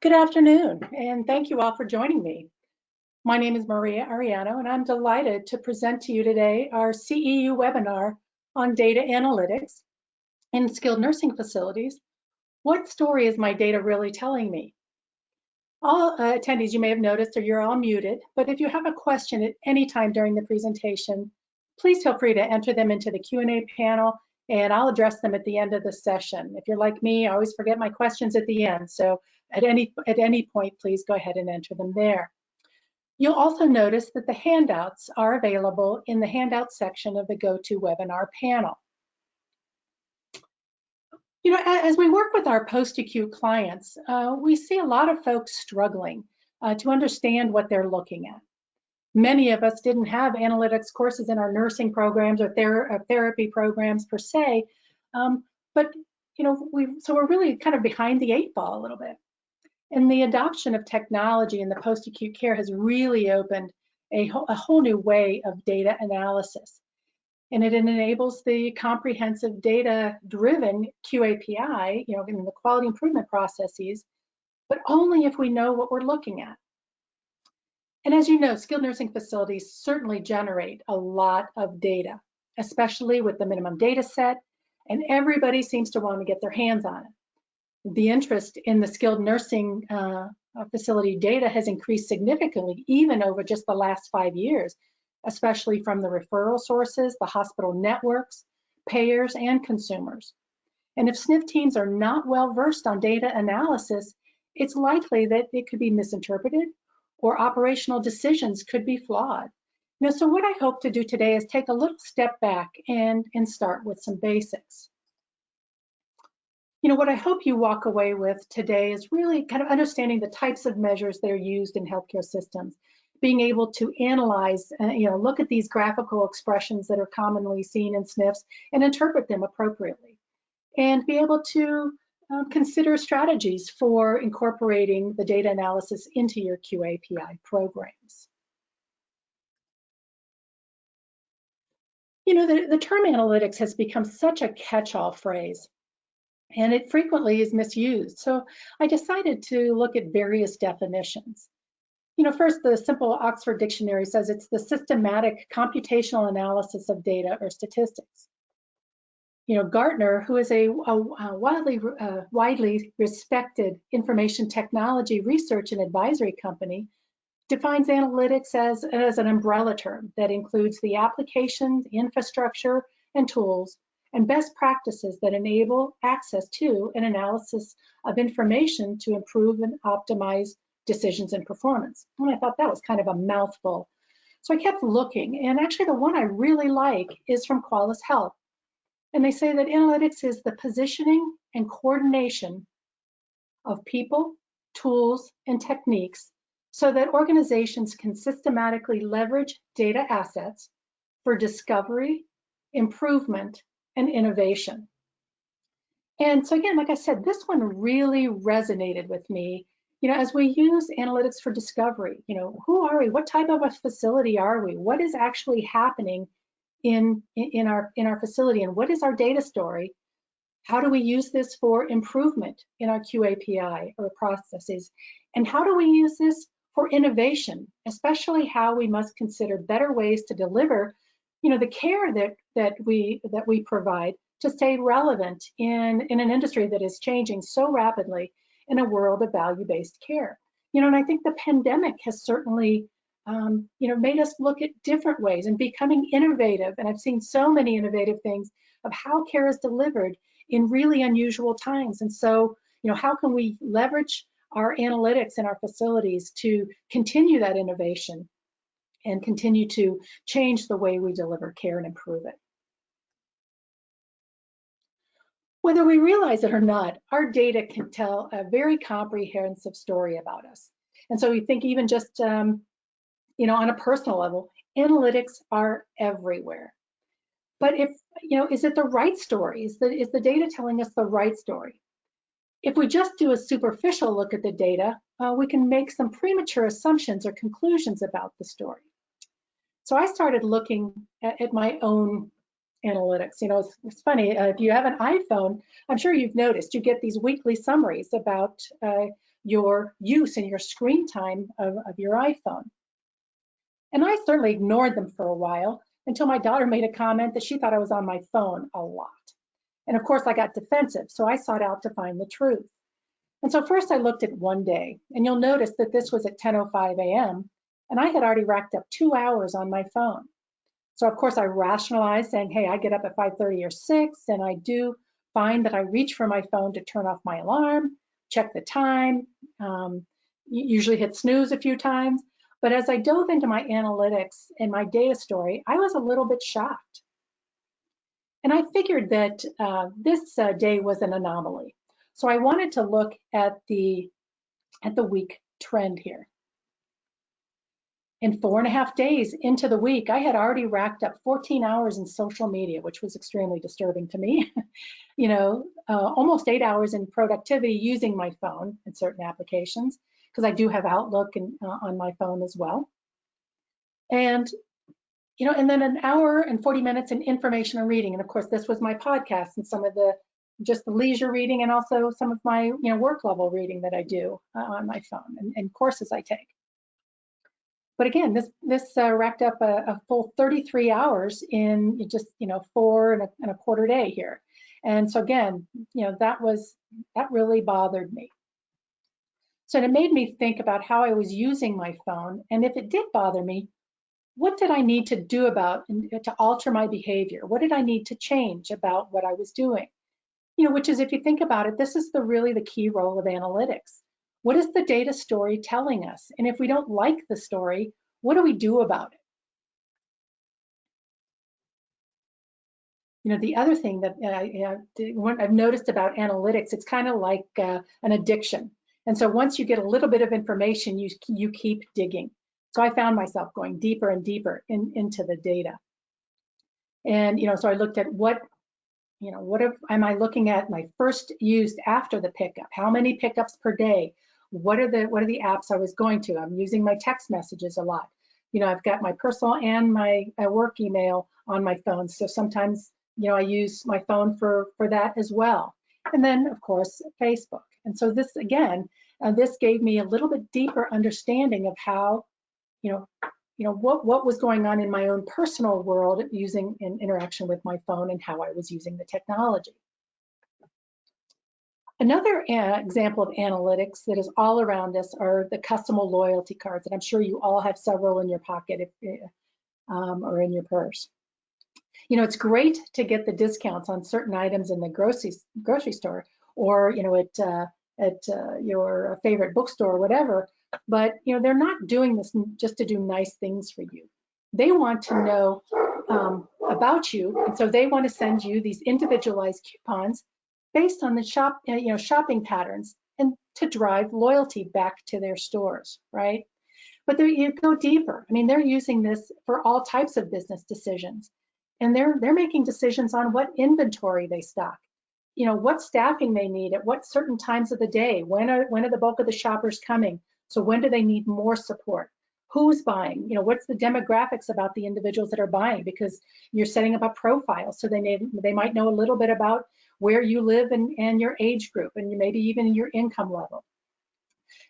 Good afternoon, and thank you all for joining me. My name is Maria Arellano, and I'm delighted to present to you today our CEU webinar on data analytics in skilled nursing facilities. What story is my data really telling me? All attendees, you may have noticed, you're all muted, but if you have a question at any time during the presentation, please feel free to enter them into the Q&A panel, and I'll address them at the end of the session. If you're like me, I always forget my questions at the end, so at any point, please go ahead and enter them there. You'll also notice that the handouts are available in the handout section of the GoToWebinar panel. You know, as we work with our post-acute clients, we see a lot of folks struggling to understand what they're looking at. Many of us didn't have analytics courses in our nursing programs or therapy programs per se, but you know, we're really kind of behind the eight ball a little bit. And the adoption of technology in the post-acute care has really opened a whole new way of data analysis. And it enables the comprehensive data-driven QAPI, you know, in the quality improvement processes, but only if we know what we're looking at. And as you know, skilled nursing facilities certainly generate a lot of data, especially with the minimum data set, and everybody seems to want to get their hands on it. The interest in the skilled nursing facility data has increased significantly, even over just the last 5 years, especially from the referral sources, the hospital networks, payers, and consumers. And if SNF teams are not well versed on data analysis, it's likely that it could be misinterpreted or operational decisions could be flawed. You know, so what I hope to do today is take a little step back and start with some basics. You know, what I hope you walk away with today is really kind of understanding the types of measures that are used in healthcare systems, being able to analyze, you know, look at these graphical expressions that are commonly seen in SNFs and interpret them appropriately, and be able to consider strategies for incorporating the data analysis into your QAPI programs. You know, the term analytics has become such a catch-all phrase, and it frequently is misused. So I decided to look at various definitions. You know, first, the simple Oxford Dictionary says it's the systematic computational analysis of data or statistics. You know, Gartner, who is a widely respected information technology research and advisory company, defines analytics as an umbrella term that includes the applications, infrastructure, and tools, and best practices that enable access to and analysis of information to improve and optimize decisions and performance. And I thought that was kind of a mouthful. So I kept looking, and actually the one I really like is from Qualys Health. And they say that analytics is the positioning and coordination of people, tools, and techniques so that organizations can systematically leverage data assets for discovery, improvement, and innovation. And so again, like I said, this one really resonated with me. You know, as we use analytics for discovery, you know, who are we? What type of a facility are we? What is actually happening in our facility, and what is our data story? How do we use this for improvement in our QAPI or processes? And how do we use this for innovation, especially how we must consider better ways to deliver, you know, the care that we provide to stay relevant in an industry that is changing so rapidly in a world of value-based care. You know, and I think the pandemic has certainly you know, made us look at different ways and becoming innovative. And I've seen so many innovative things of how care is delivered in really unusual times. And so, you know, how can we leverage our analytics in our facilities to continue that innovation and continue to change the way we deliver care and improve it? Whether we realize it or not, our data can tell a very comprehensive story about us. And so we think even just you know, on a personal level, analytics are everywhere. But if, you know, is it the right story? Is the data telling us the right story? If we just do a superficial look at the data, we can make some premature assumptions or conclusions about the story. So I started looking at my own analytics. You know, it's funny, if you have an iPhone, I'm sure you've noticed you get these weekly summaries about your use and your screen time of your iPhone. And I certainly ignored them for a while until my daughter made a comment that she thought I was on my phone a lot. And of course I got defensive, so I sought out to find the truth. And so first I looked at one day, and you'll notice that this was at 10:05 a.m. and I had already racked up 2 hours on my phone. So of course I rationalized saying, hey, I get up at 5:30 or 6, and I do find that I reach for my phone to turn off my alarm, check the time, usually hit snooze a few times. But as I dove into my analytics and my data story, I was a little bit shocked. And I figured that this day was an anomaly. So I wanted to look at the week trend here. In 4.5 days into the week, I had already racked up 14 hours in social media, which was extremely disturbing to me. You know, almost 8 hours in productivity using my phone in certain applications, because I do have Outlook on my phone as well. And, you know, and then 1 hour and 40 minutes in information and reading. And of course, this was my podcast and some of the just the leisure reading, and also some of my, you know, work level reading that I do on my phone and courses I take. But again, this racked up a full 33 hours in just, you know, 4.25 day here. And so again, you know, that really bothered me. So it made me think about how I was using my phone, and if it did bother me, what did I need to do to alter my behavior? What did I need to change about what I was doing? You know, which is, if you think about it, this is really the key role of analytics. What is the data story telling us? And if we don't like the story, what do we do about it? You know, the other thing that I've noticed about analytics, it's kind of like an addiction. And so once you get a little bit of information, you keep digging. So I found myself going deeper and deeper into the data. And, you know, so I looked at am I looking at my first used after the pickup? How many pickups per day? What are the apps I was going to? I'm using my text messages a lot. You know, I've got my personal and my work email on my phone. So sometimes, you know, I use my phone for that as well. And then of course, Facebook. And so this, again, this gave me a little bit deeper understanding of how, what was going on in my own personal world using in interaction with my phone and how I was using the technology. Another example of analytics that is all around us are the customer loyalty cards, and I'm sure you all have several in your pocket or in your purse. You know, it's great to get the discounts on certain items in the grocery store, or, you know, at your favorite bookstore or whatever. But, you know, they're not doing this just to do nice things for you. They want to know about you, and so they want to send you these individualized coupons based on the shopping patterns, and to drive loyalty back to their stores, right? But you go deeper. I mean, they're using this for all types of business decisions, and they're making decisions on what inventory they stock, you know, what staffing they need at what certain times of the day. When are the bulk of the shoppers coming? So when do they need more support? Who's buying? You know, what's the demographics about the individuals that are buying? Because you're setting up a profile, so they might know a little bit about where you live and your age group, and maybe even your income level.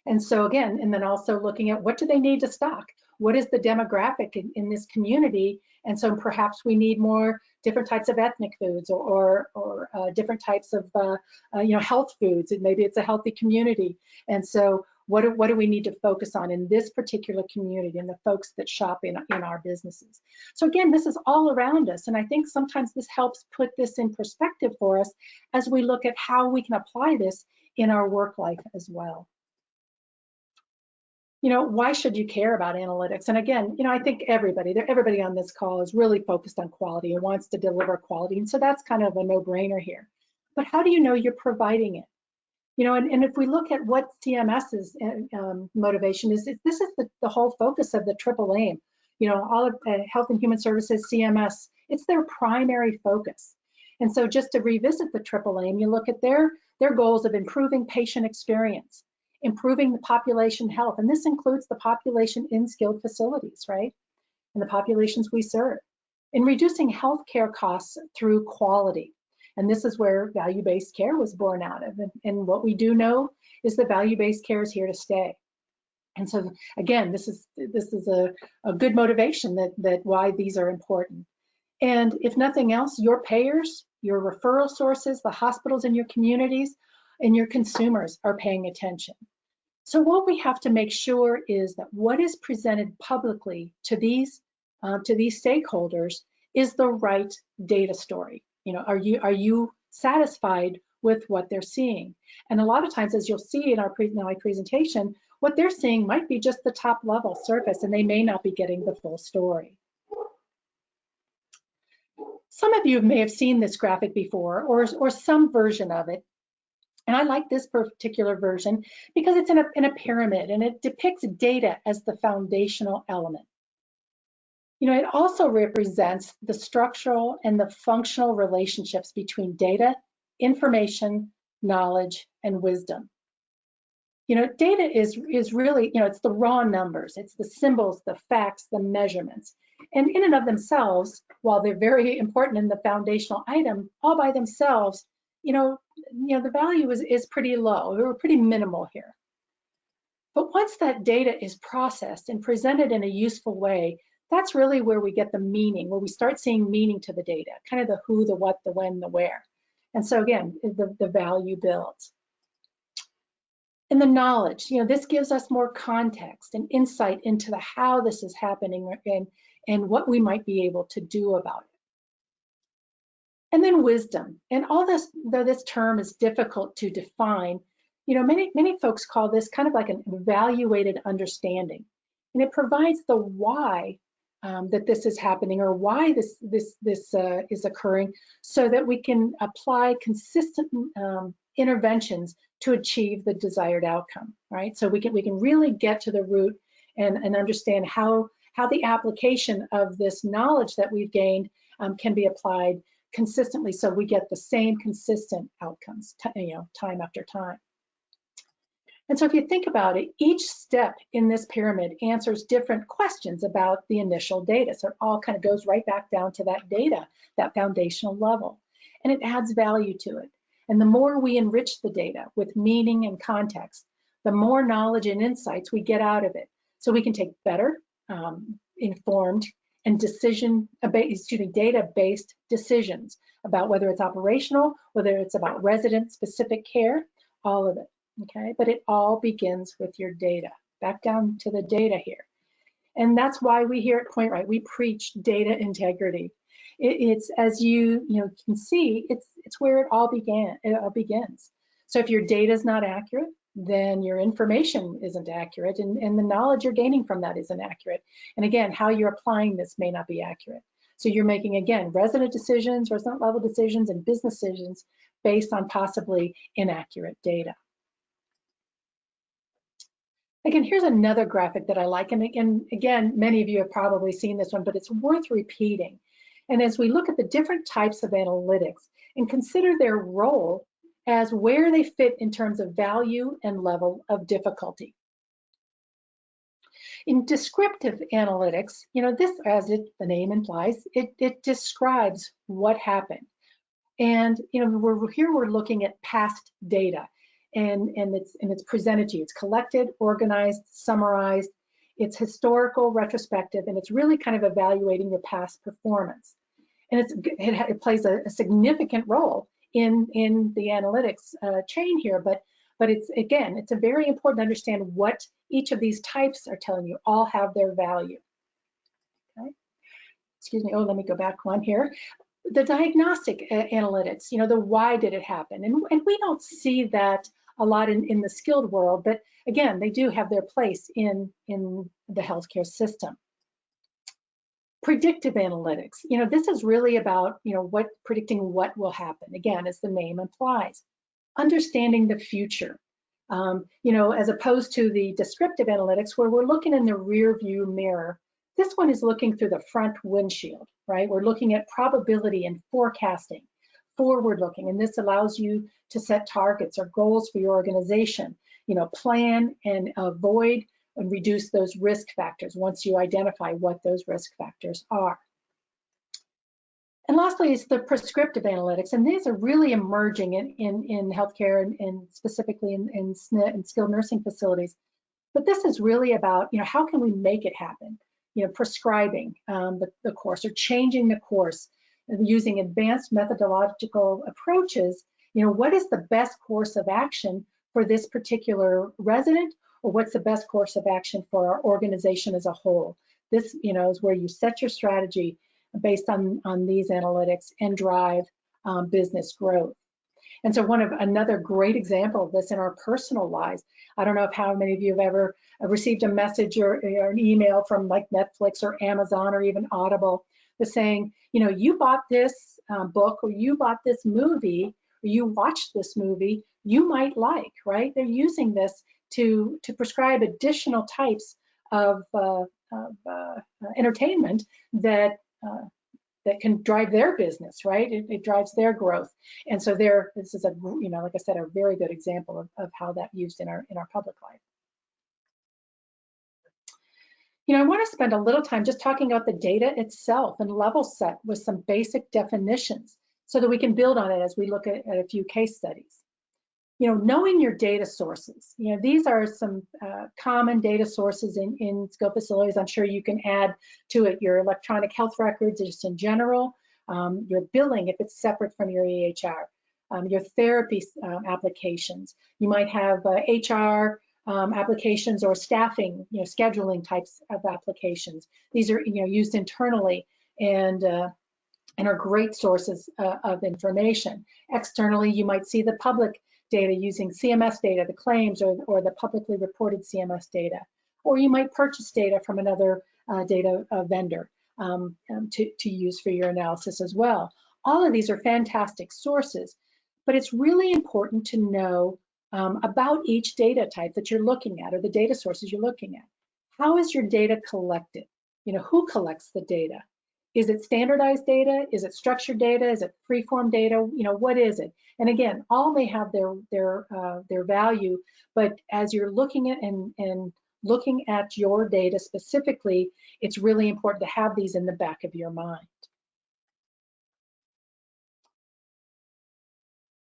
And so again, and then also looking at what do they need to stock? What is the demographic in this community? And so perhaps we need more different types of ethnic foods, or different types of health foods, and maybe it's a healthy community. And so what do we need to focus on in this particular community and the folks that shop in our businesses? So again, this is all around us, and I think sometimes this helps put this in perspective for us as we look at how we can apply this in our work life as well. You know, why should you care about analytics? And again, you know, I think everybody on this call is really focused on quality and wants to deliver quality, and so that's kind of a no-brainer here. But how do you know you're providing it? You know, and if we look at what CMS's motivation is, this is the whole focus of the triple aim. You know, all of Health and Human Services, CMS, it's their primary focus. And so just to revisit the triple aim, you look at their goals of improving patient experience, improving the population health, and this includes the population in skilled facilities, right? And the populations we serve, in reducing healthcare costs through quality. And this is where value-based care was born out of. And what we do know is that value-based care is here to stay. And so again, this is a good motivation that why these are important. And if nothing else, your payers, your referral sources, the hospitals in your communities, and your consumers are paying attention. So what we have to make sure is that what is presented publicly to these stakeholders is the right data story. You know, are you satisfied with what they're seeing? And a lot of times, as you'll see in my presentation, what they're seeing might be just the top level surface, and they may not be getting the full story. Some of you may have seen this graphic before, or some version of it. And I like this particular version because it's in a pyramid, and it depicts data as the foundational element. You know, it also represents the structural and the functional relationships between data, information, knowledge, and wisdom. You know, data is really, you know, it's the raw numbers, it's the symbols, the facts, the measurements. And in and of themselves, while they're very important in the foundational item, all by themselves, you know, the value is pretty low. We're pretty minimal here. But once that data is processed and presented in a useful way, that's really where we get the meaning, where we start seeing meaning to the data, kind of the who, the what, the when, the where. And so again, the value builds. And the knowledge, you know, this gives us more context and insight into the how this is happening and what we might be able to do about it. And then wisdom, and all this, though this term is difficult to define, you know, many folks call this kind of like an evaluated understanding, and it provides the why that this is happening, or why this is occurring, so that we can apply consistent interventions to achieve the desired outcome, right? So we can really get to the root and understand how the application of this knowledge that we've gained can be applied consistently, so we get the same consistent outcomes, you know, time after time. And so if you think about it, each step in this pyramid answers different questions about the initial data. So it all kind of goes right back down to that data, that foundational level, and it adds value to it. And the more we enrich the data with meaning and context, the more knowledge and insights we get out of it. So we can take better, informed, and data-based decisions about whether it's operational, whether it's about resident-specific care, all of it, okay? But it all begins with your data. Back down to the data here. And that's why we here at PointRight, we preach data integrity. It's, as you can see, it's where it all begins. So if your data is not accurate, then your information isn't accurate, and the knowledge you're gaining from that isn't accurate. And again, how you're applying this may not be accurate. So you're making, again, resident decisions, resident level decisions, and business decisions based on possibly inaccurate data. Again, here's another graphic that I like, and again, many of you have probably seen this one, but it's worth repeating. And as we look at the different types of analytics and consider their role as where they fit in terms of value and level of difficulty. In descriptive analytics, you know, this, as the name implies, it describes what happened. And you know, we're looking at past data, and it's presented to you. It's collected, organized, summarized. It's historical, retrospective, and it's really kind of evaluating your past performance. And it plays a significant role in the analytics chain here, but it's a very important to understand what each of these types are telling you. All have their value. Okay. Excuse me. Oh, let me go back one here. The diagnostic analytics, you know, the why did it happen, and we don't see that a lot in the skilled world, but again, they do have their place in the healthcare system. Predictive analytics, you know, this is really about, you know, predicting what will happen. Again, as the name implies, understanding the future. You know, as opposed to the descriptive analytics, where we're looking in the rear view mirror. This one is looking through the front windshield, right? We're looking at probability and forecasting, forward looking, and this allows you to set targets or goals for your organization. You know, plan and avoid and reduce those risk factors once you identify what those risk factors are. And lastly is the prescriptive analytics, and these are really emerging in healthcare and specifically in SNF and skilled nursing facilities. But this is really about, how can we make it happen? Prescribing the course or changing the course using advanced methodological approaches. What is the best course of action for this particular resident, or what's the best course of action for our organization as a whole? This, is where you set your strategy based on these analytics and drive business growth. And so another great example of this in our personal lives, I don't know if how many of you have ever received a message or an email from like Netflix or Amazon or even Audible that's saying, you bought this book, or you bought this movie, or you watched this movie, you might like, right? They're using this to prescribe additional types of entertainment that can drive their business, right? It drives their growth. And so this is like I said, a very good example of how that used in our public life. I want to spend a little time just talking about the data itself and level set with some basic definitions so that we can build on it as we look at a few case studies. Knowing your data sources. These are some common data sources in skilled facilities. I'm sure you can add to it your electronic health records just in general, your billing if it's separate from your EHR, your therapy applications. You might have HR applications or staffing, scheduling types of applications. These are used internally and are great sources of information. Externally, you might see the public data using CMS data, the claims or the publicly reported CMS data. Or you might purchase data from another data vendor to use for your analysis as well. All of these are fantastic sources, but it's really important to know about each data type that you're looking at or the data sources you're looking at. How is your data collected? Who collects the data? Is it standardized data? Is it structured data? Is it free-form data? What is it? And again, all may have their value, but as you're looking at and looking at your data specifically, it's really important to have these in the back of your mind.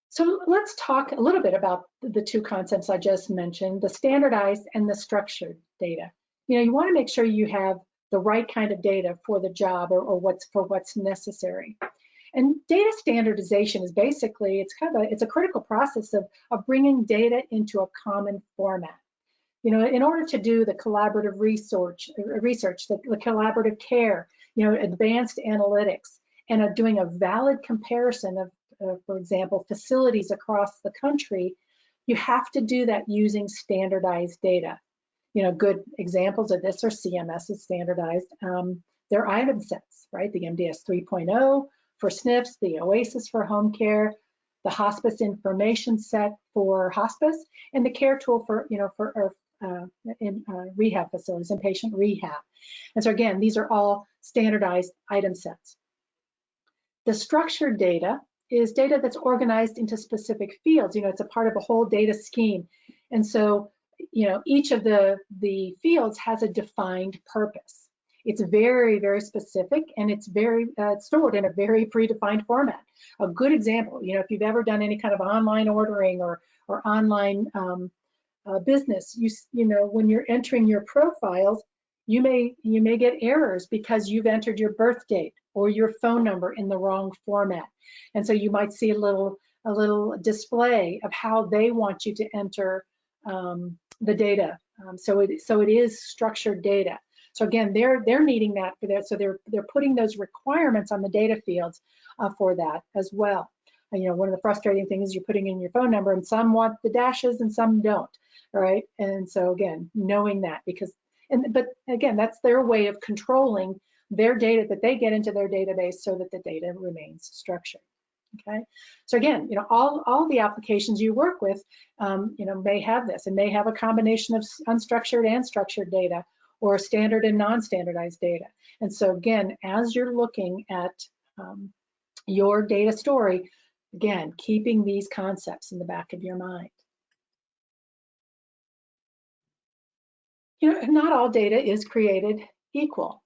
So let's talk a little bit about the two concepts I just mentioned, the standardized and the structured data. You want to make sure you have the right kind of data for the job or what's necessary. And data standardization is basically, it's a critical process of bringing data into a common format. In order to do the collaborative research, the collaborative care, advanced analytics, and doing a valid comparison of, for example, facilities across the country, you have to do that using standardized data. Good examples of this are CMS's standardized their item sets, right? The MDS 3.0 for SNFs, the OASIS for home care, the hospice information set for hospice, and the care tool for rehab facilities, inpatient rehab. And so again, these are all standardized item sets. The structured data is data that's organized into specific fields. It's a part of a whole data scheme. And so each of the fields has a defined purpose. It's very, very specific, and it's very stored in a very predefined format. A good example, if you've ever done any kind of online ordering or online business, when you're entering your profiles, you may get errors because you've entered your birth date or your phone number in the wrong format. And so you might see a little display of how they want you to enter the data. So it is structured data. So again, they're needing that for that. So they're putting those requirements on the data fields for that as well. And, one of the frustrating things is you're putting in your phone number, and some want the dashes and some don't. All right. And so again, knowing that but again, that's their way of controlling their data that they get into their database so that the data remains structured. Okay, so again, all the applications you work with, may have this and may have a combination of unstructured and structured data or standard and non-standardized data. And so again, as you're looking at your data story, again, keeping these concepts in the back of your mind. Not all data is created equal,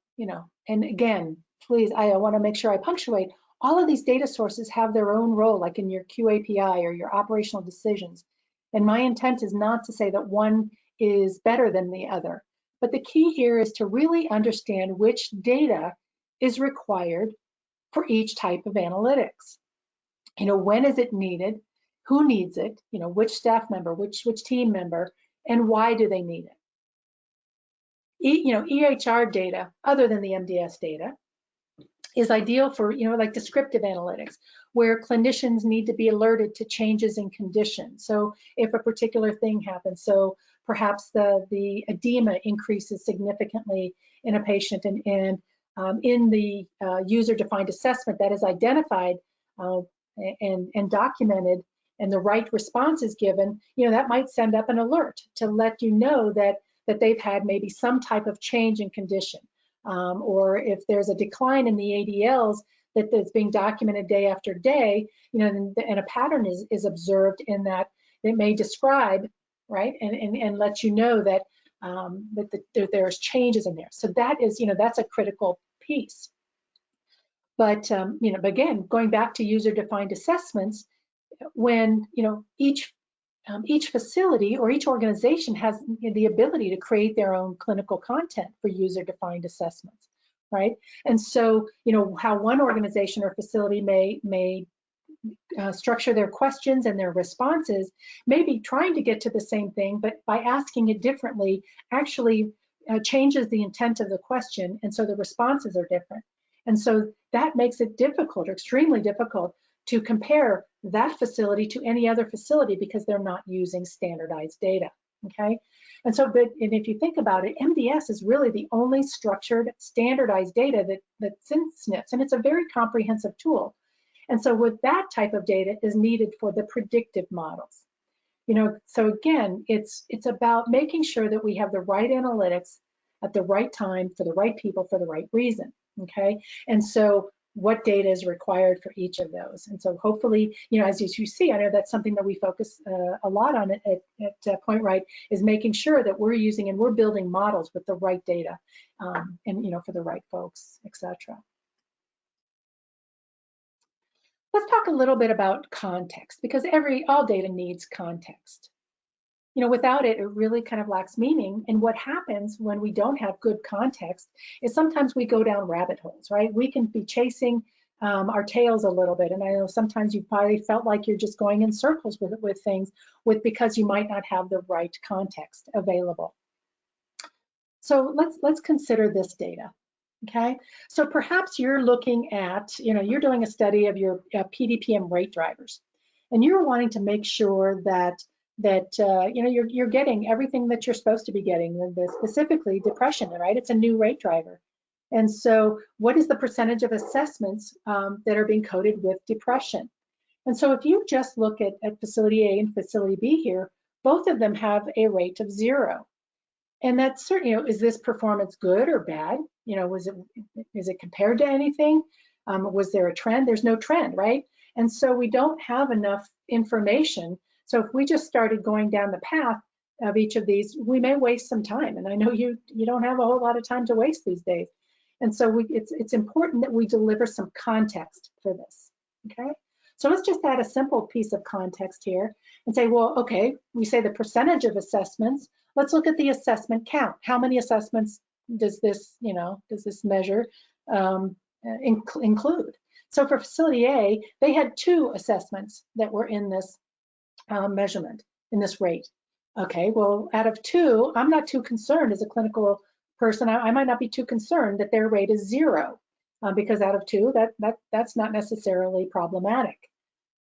and again, please, I want to make sure I punctuate, all of these data sources have their own role, like in your QAPI or your operational decisions. And my intent is not to say that one is better than the other, but the key here is to really understand which data is required for each type of analytics. When is it needed? Who needs it? Which staff member, which team member, and why do they need it? EHR data, other than the MDS data, is ideal for, like descriptive analytics, where clinicians need to be alerted to changes in conditions. So if a particular thing happens, so perhaps the edema increases significantly in a patient, and in the user-defined assessment that is identified and documented, and the right response is given, that might send up an alert to let you know that they've had maybe some type of change in condition. Or if there's a decline in the ADLs that's being documented day after day, and a pattern is observed in that, it may describe, right, and let you know that that there's changes in there. So that is, that's a critical piece. But again, going back to user-defined assessments, when each facility or each organization has the ability to create their own clinical content for user-defined assessments, right? And so, how one organization or facility may structure their questions and their responses, may be trying to get to the same thing, but by asking it differently, actually changes the intent of the question, and so the responses are different. And so that makes it difficult, or extremely difficult, to compare that facility to any other facility because they're not using standardized data, okay? And so, and if you think about it, MDS is really the only structured, standardized data that's in SNFs, and it's a very comprehensive tool. And so with that type of data is needed for the predictive models. So again, it's about making sure that we have the right analytics at the right time for the right people for the right reason, okay? And so what data is required for each of those. And so hopefully, as you see, I know that's something that we focus a lot on at PointRight, is making sure that we're using and we're building models with the right data, and for the right folks, etc. Let's talk a little bit about context, because all data needs context. Without it, it really kind of lacks meaning. And what happens when we don't have good context is sometimes we go down rabbit holes, right? We can be chasing our tails a little bit. And I know sometimes you probably felt like you're just going in circles with things because you might not have the right context available. So let's consider this data, okay? So perhaps you're looking at, you're doing a study of your PDPM rate drivers, and you're wanting to make sure that you're getting everything that you're supposed to be getting, specifically depression, right? It's a new rate driver. And so what is the percentage of assessments that are being coded with depression? And so if you just look at facility A and facility B here, both of them have a rate of 0. And that's certainly, is this performance good or bad? Is it compared to anything? Was there a trend? There's no trend, right? And so we don't have enough information. So if we just started going down the path of each of these, we may waste some time. And I know you don't have a whole lot of time to waste these days. And so it's important that we deliver some context for this, okay? So let's just add a simple piece of context here and say, well, okay, we say the percentage of assessments. Let's look at the assessment count. How many assessments does this measure include? So for facility A, they had 2 assessments that were in this measurement, in this rate. Okay, well, out of 2, I'm not too concerned as a clinical person. I might not be too concerned that their rate is 0, because out of 2, that's not necessarily problematic.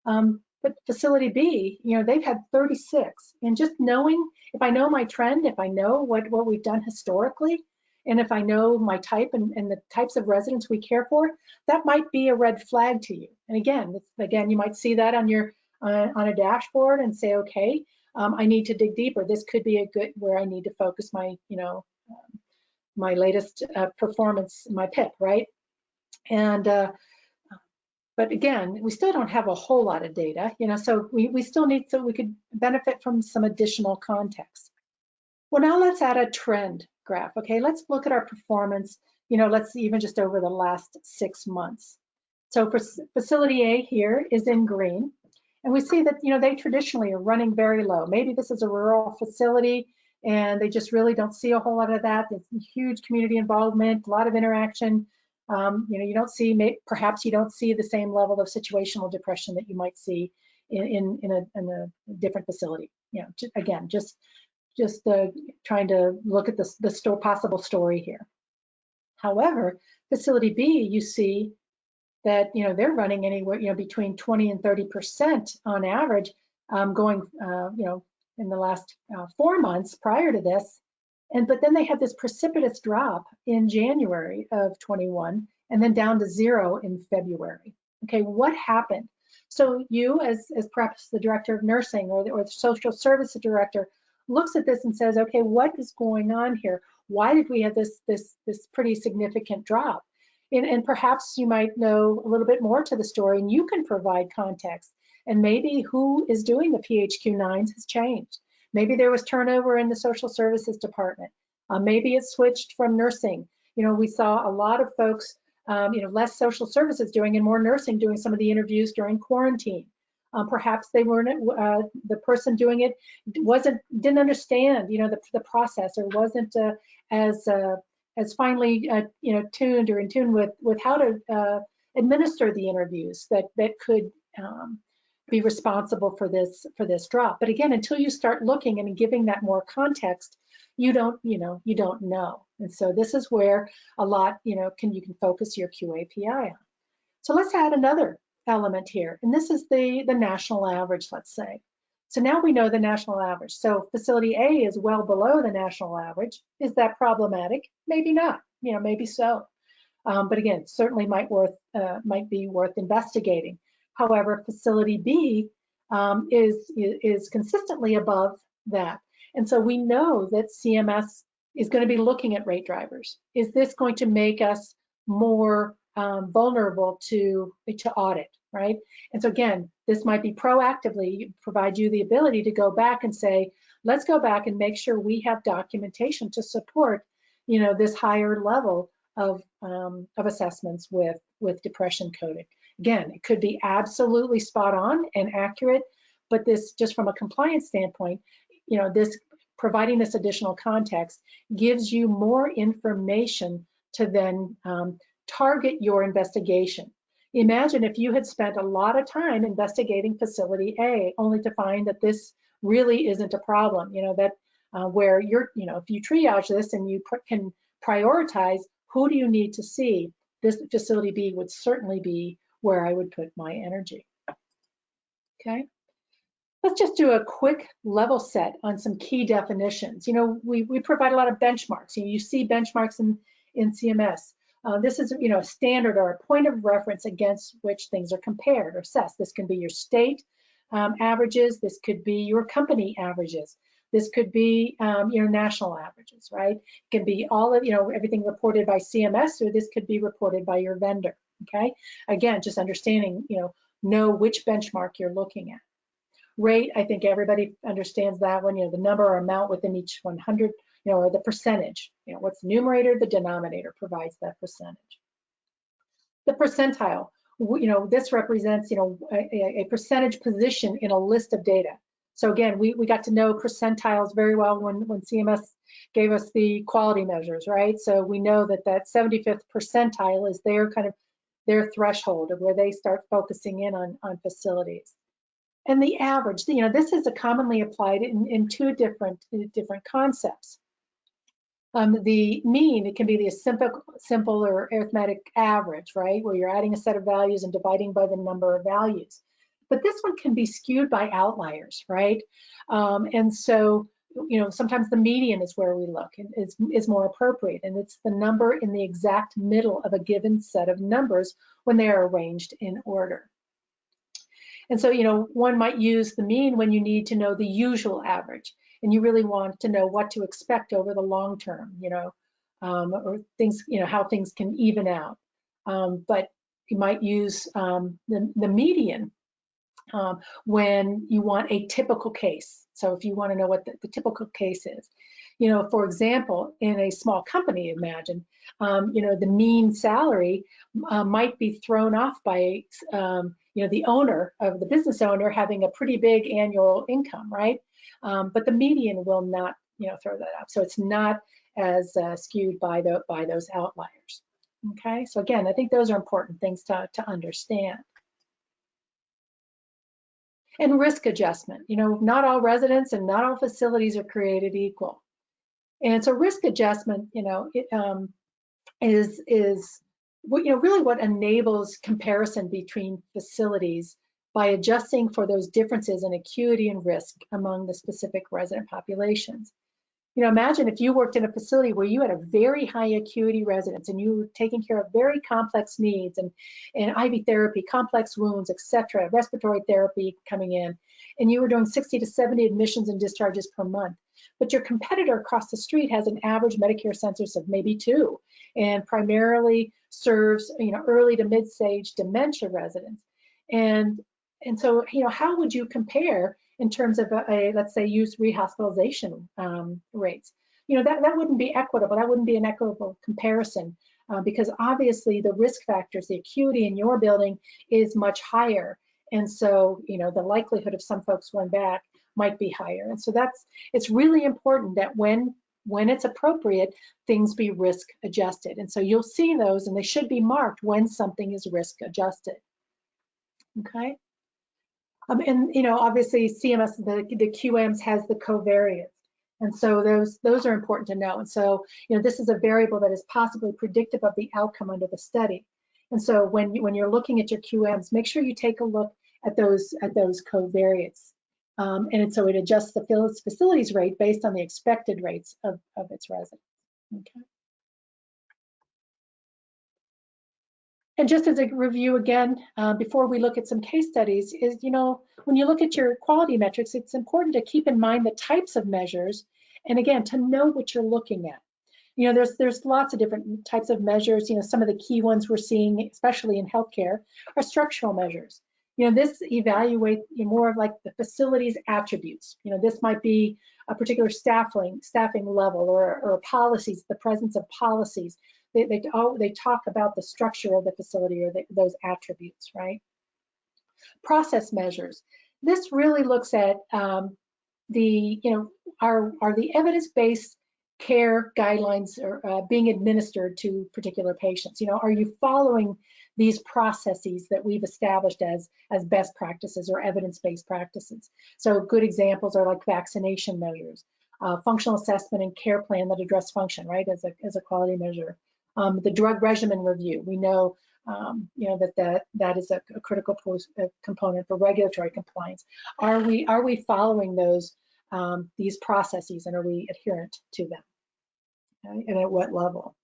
But facility B, they've had 36, and just knowing, if I know my trend, if I know what we've done historically, and if I know my type and the types of residents we care for, that might be a red flag to you. And again, you might see that on your on a dashboard and say, okay, I need to dig deeper. This could be a good where I need to focus my my latest performance, my PIP, right? And but again, we still don't have a whole lot of data, so we still need, so we could benefit from some additional context. Well, now let's add a trend graph, okay? Let's look at our performance, let's even just over the last 6 months. So for facility A here is in green. And we see that, they traditionally are running very low. Maybe this is a rural facility and they just really don't see a whole lot of that. There's huge community involvement, a lot of interaction. You don't see, perhaps you don't see the same level of situational depression that you might see in a different facility. Again, just trying to look at the possible story here. However, facility B, you see that they're running anywhere between 20 and 30% on average, going in the last 4 months prior to this, but then they had this precipitous drop in January of 21, and then down to 0 in February. Okay, what happened? So you, as perhaps the director of nursing or the social services director, looks at this and says, okay, what is going on here? Why did we have this pretty significant drop? And perhaps you might know a little bit more to the story, and you can provide context. And maybe who is doing the PHQ-9s has changed. Maybe there was turnover in the social services department. Maybe it switched from nursing. We saw a lot of folks, less social services doing and more nursing doing some of the interviews during quarantine. Perhaps they weren't, the person doing it didn't understand, the process, or wasn't as finely, tuned or in tune with how to administer the interviews that could be responsible for this drop. But again, until you start looking and giving that more context, you don't know. And so this is where a lot, you can focus your QAPI on. So let's add another element here, and this is the national average, let's say. So now we know the national average. So facility A is well below the national average. Is that problematic? Maybe not, maybe so. But again, certainly might be worth investigating. However, facility B is consistently above that. And so we know that CMS is going to be looking at rate drivers. Is this going to make us more vulnerable to audit, right? And so again, this might be proactively provide you the ability to go back and say, let's go back and make sure we have documentation to support, this higher level of assessments with depression coding. Again, it could be absolutely spot on and accurate, but this, just from a compliance standpoint, this providing this additional context gives you more information to then target your investigation. Imagine if you had spent a lot of time investigating facility A, only to find that this really isn't a problem. Where you're, if you triage this and you can prioritize who do you need to see, this facility B would certainly be where I would put my energy. Okay. Let's just do a quick level set on some key definitions. We provide a lot of benchmarks. You see benchmarks in CMS. This is, a standard or a point of reference against which things are compared or assessed. This can be your state averages. This could be your company averages. This could be your national averages, right? It can be all of, everything reported by CMS, or this could be reported by your vendor, okay? Again, just understanding, know which benchmark you're looking at. Rate, I think everybody understands that one, the number or amount within each 100, or the percentage, what's the numerator, the denominator provides that percentage. The percentile, this represents, a percentage position in a list of data. So again, we got to know percentiles very well when CMS gave us the quality measures, right? So we know that 75th percentile is their threshold of where they start focusing in on facilities. And the average, this is commonly applied in two different concepts. The mean, it can be the simple or arithmetic average, right? Where you're adding a set of values and dividing by the number of values. But this one can be skewed by outliers, right? And so, sometimes the median is where we look and is more appropriate. And it's the number in the exact middle of a given set of numbers when they are arranged in order. And so, one might use the mean when you need to know the usual average, and you really want to know what to expect over the long term, or things, how things can even out. But you might use the median when you want a typical case. So if you want to know what the typical case is. You know, for example, in a small company, imagine, you know, the mean salary might be thrown off by, you know, the owner of the business owner having a pretty big annual income, right? But the median will not, you know, throw that up. So it's not as skewed by those outliers. Okay, so again, I think those are important things to understand. And risk adjustment, you know, not all residents and not all facilities are created equal. And so risk adjustment, you know, is what, you know, really what enables comparison between facilities by adjusting for those differences in acuity and risk among the specific resident populations. You know, imagine if you worked in a facility where you had a very high acuity residents and you were taking care of very complex needs and IV therapy, complex wounds, etc., respiratory therapy coming in, and you were doing 60 to 70 admissions and discharges per month. But your competitor across the street has an average Medicare census of maybe 2 and primarily serves, you know, early to mid-stage dementia residents. And so, you know, how would you compare in terms of let's say, use rehospitalization rates? You know, that wouldn't be equitable. That wouldn't be an equitable comparison because obviously the risk factors, the acuity in your building is much higher. And so, you know, the likelihood of some folks going back might be higher. And so it's really important that when it's appropriate, things be risk adjusted. And so you'll see those and they should be marked when something is risk adjusted. Okay. And you know, obviously CMS, the QAMS has the covariates, and so those are important to know. And so, you know, this is a variable that is possibly predictive of the outcome under the study. And so when you're looking at your QAMS, make sure you take a look at those covariates. And so it adjusts the facilities rate based on the expected rates of its residents. Okay. And just as a review again, before we look at some case studies, is, you know, when you look at your quality metrics, it's important to keep in mind the types of measures, and again, to know what you're looking at. You know, there's lots of different types of measures. You know, some of the key ones we're seeing, especially in healthcare, are structural measures. You know, this evaluates more of like the facility's attributes. You know, this might be a particular staffing level or policies, the presence of policies. They talk about the structure of the facility or those attributes, right? Process measures. This really looks at are the evidence-based care guidelines being administered to particular patients? You know, are you following these processes that we've established as best practices or evidence-based practices? So good examples are like vaccination measures, functional assessment and care plan that address function, right, as a quality measure. The drug regimen review, we know, you know, that is a critical component for regulatory compliance. Are we following these processes, and are we adherent to them? Okay? And at what level?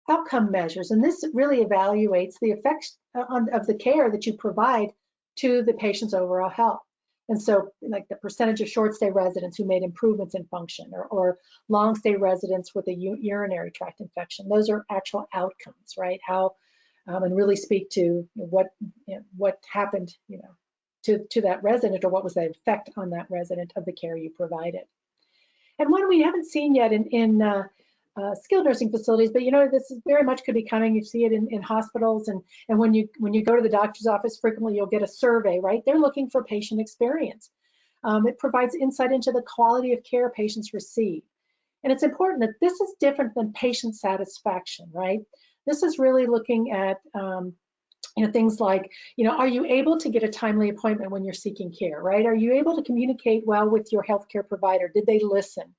Outcome measures, and this really evaluates the effects of the care that you provide to the patient's overall health. And so, like the percentage of short stay residents who made improvements in function, or long stay residents with a urinary tract infection, those are actual outcomes, right? How and really speak to what happened, you know, to that resident, or what was the effect on that resident of the care you provided. And one we haven't seen yet in skilled nursing facilities, but you know, this is very much could be coming. You see it in hospitals, and when you go to the doctor's office, frequently you'll get a survey, right? They're looking for patient experience. It provides insight into the quality of care patients receive. And it's important that this is different than patient satisfaction, right? This is really looking at you know, things like, you know, are you able to get a timely appointment when you're seeking care, right? Are you able to communicate well with your healthcare provider? Did they listen?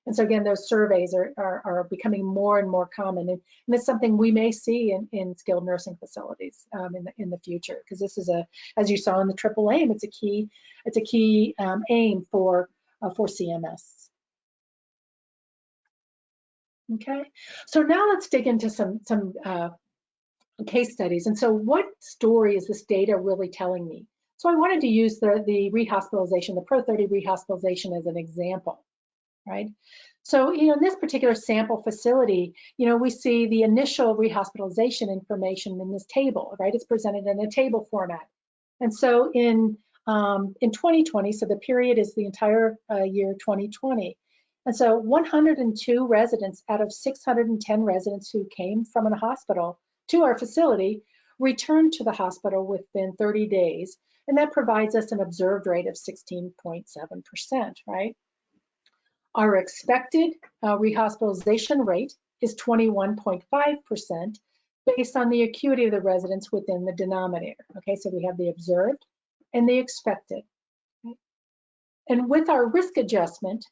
And so again, those surveys are becoming more and more common, and it's something we may see in skilled nursing facilities in the future, because this is as you saw in the triple aim, it's a key aim for CMS. Okay, so now let's dig into some case studies. And so, what story is this data really telling me? So I wanted to use the rehospitalization, the Pro-30 rehospitalization as an example. Right. So, you know, in this particular sample facility, you know, we see the initial rehospitalization information in this table, right? It's presented in a table format. And so in 2020, so the period is the entire year 2020, And so 102 residents out of 610 residents who came from a hospital to our facility returned to the hospital within 30 days. And that provides us an observed rate of 16.7%, right? Our expected rehospitalization rate is 21.5% based on the acuity of the residents within the denominator. Okay, so we have the observed and the expected. And with our risk adjustment,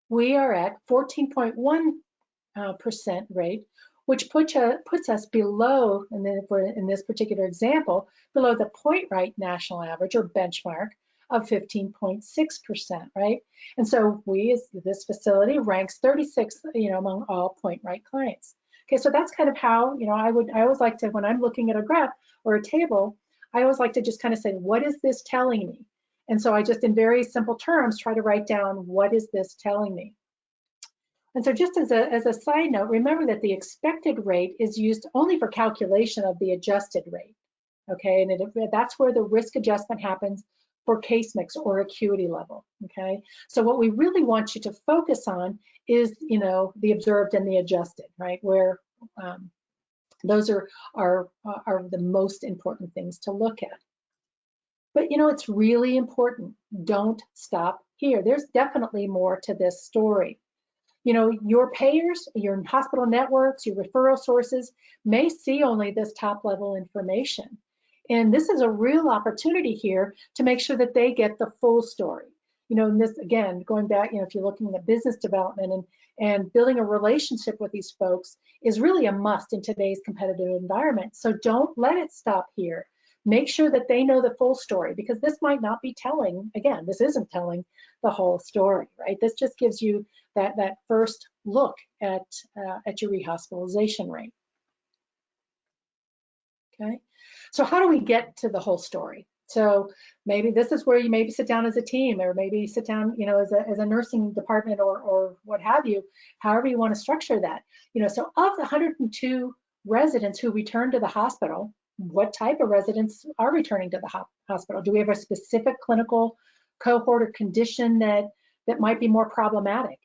we are at 14.1% rate, which puts us below, and then for in this particular example, below the PointRight national average or benchmark of 15.6%, right? And so we, as this facility, ranks 36th, among all PointRight clients. Okay, so that's kind of how, I always like to, when I'm looking at a graph or a table, I always like to just kind of say, what is this telling me? And so I just, in very simple terms, try to write down, what is this telling me? And so just as a side note, remember that the expected rate is used only for calculation of the adjusted rate, okay? And that's where the risk adjustment happens for case mix or acuity level, okay? So what we really want you to focus on is, the observed and the adjusted, right? Where those are the most important things to look at. But it's really important. Don't stop here. There's definitely more to this story. Your payers, your hospital networks, your referral sources may see only this top level information. And this is a real opportunity here to make sure that they get the full story. And this, again, going back, if you're looking at business development and building a relationship with these folks is really a must in today's competitive environment. So don't let it stop here. Make sure that they know the full story, because this might not be telling, again, this isn't telling the whole story, right? This just gives you that first look at your rehospitalization rate. Okay, so how do we get to the whole story? So maybe this is where you maybe sit down as a team, or maybe sit down, as a nursing department or what have you, however you want to structure that. So of the 102 residents who returned to the hospital, what type of residents are returning to the hospital? Do we have a specific clinical cohort or condition that might be more problematic?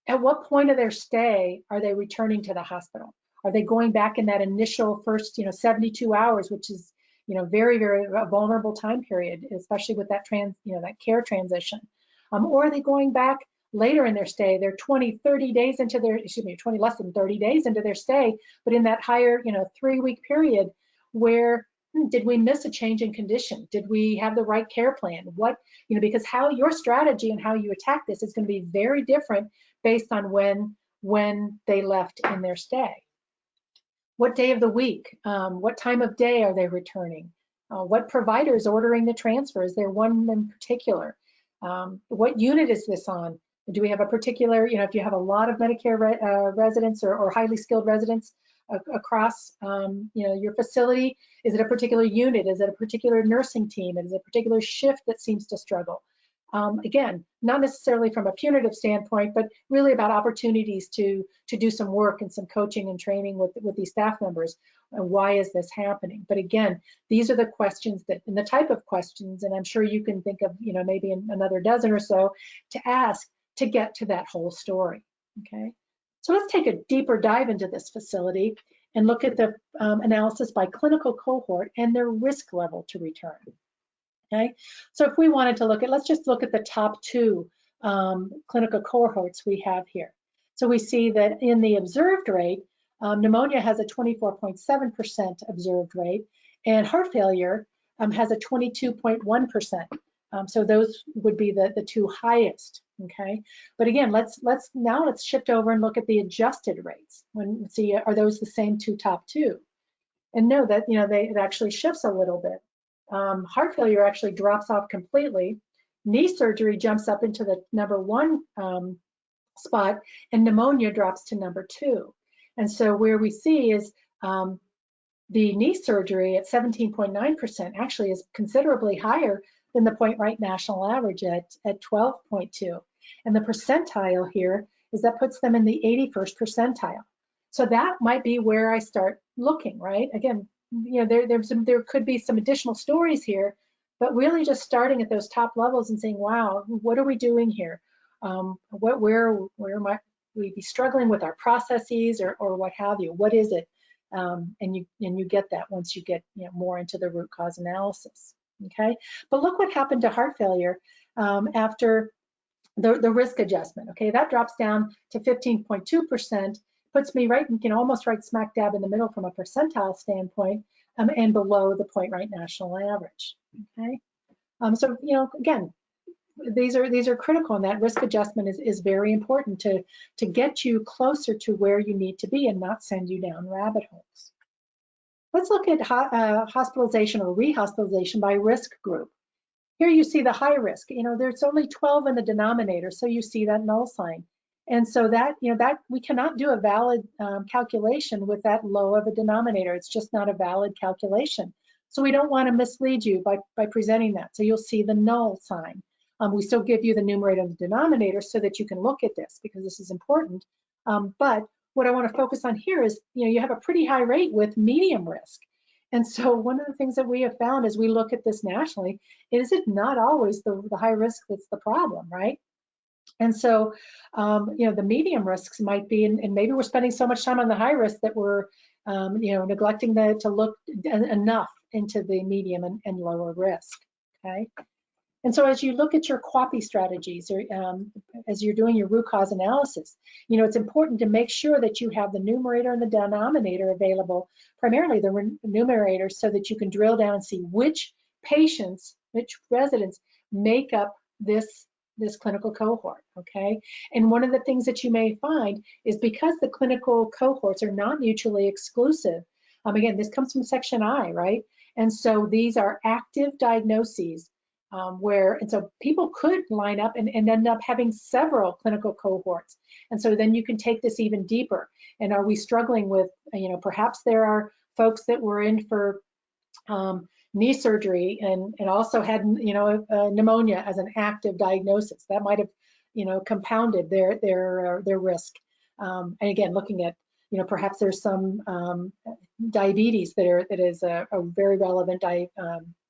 At what point of their stay are they returning to the hospital? Are they going back in that initial first, 72 hours, which is, very, very vulnerable time period, especially with that that care transition? Or are they going back later in their stay? They're 20 less than 30 days into their stay, but in that higher, 3-week period where did we miss a change in condition? Did we have the right care plan? What, because how your strategy and how you attack this is going to be very different based on when they left in their stay. What day of the week? What time of day are they returning? What provider is ordering the transfer? Is there one in particular? What unit is this on? Do we have a particular, if you have a lot of Medicare residents or highly skilled residents across, your facility, is it a particular unit? Is it a particular nursing team? Is it a particular shift that seems to struggle? Again, not necessarily from a punitive standpoint, but really about opportunities to do some work and some coaching and training with these staff members. And why is this happening? But again, these are the questions and the type of questions, and I'm sure you can think of, maybe another dozen or so to ask to get to that whole story, okay? So let's take a deeper dive into this facility and look at the analysis by clinical cohort and their risk level to return. Okay, so if we wanted to let's just look at the top 2 clinical cohorts we have here. So we see that in the observed rate, pneumonia has a 24.7% observed rate, and heart failure has a 22.1%. So those would be the 2 highest. Okay, but again, let's shift over and look at the adjusted rates. See, are those the same top 2? And know that it actually shifts a little bit. Heart failure actually drops off completely. Knee surgery jumps up into the number 1 spot, and pneumonia drops to number 2. And so where we see is the knee surgery at 17.9% actually is considerably higher than the PointRight national average at 12.2. And the percentile here is that puts them in the 81st percentile. So that might be where I start looking, right? Again, there could be some additional stories here, but really just starting at those top levels and saying, wow, what are we doing here? where might we be struggling with our processes or what have you? What is it? And you get that once you get more into the root cause analysis. Okay, but look what happened to heart failure after the risk adjustment. Okay, that drops down to 15.2%, puts me right, almost right smack dab in the middle from a percentile standpoint, and below the PointRight national average. Okay, so again, these are critical, and that risk adjustment is very important to get you closer to where you need to be and not send you down rabbit holes. Let's look at hospitalization or rehospitalization by risk group. Here you see the high risk. There's only 12 in the denominator, so you see that null sign. And so that, that we cannot do a valid calculation with that low of a denominator. It's just not a valid calculation. So we don't want to mislead you by presenting that. So you'll see the null sign. We still give you the numerator and the denominator so that you can look at this, because this is important. But what I want to focus on here is, you have a pretty high rate with medium risk. And so one of the things that we have found as we look at this nationally is it's not always the high risk that's the problem, right? And so, the medium risks might be, and maybe we're spending so much time on the high risk that we're, neglecting to look enough into the medium and lower risk, okay? And so as you look at your QAPI strategies, or as you're doing your root cause analysis, it's important to make sure that you have the numerator and the denominator available, primarily the numerator, so that you can drill down and see which patients, which residents make up this clinical cohort, okay? And one of the things that you may find is, because the clinical cohorts are not mutually exclusive, again, this comes from section I, right? And so these are active diagnoses, and so people could line up and end up having several clinical cohorts. And so then you can take this even deeper. And are we struggling with, perhaps there are folks that were in for knee surgery and also had, pneumonia as an active diagnosis. That might have, compounded their risk. And again, looking at, perhaps there's some diabetes that is a very relevant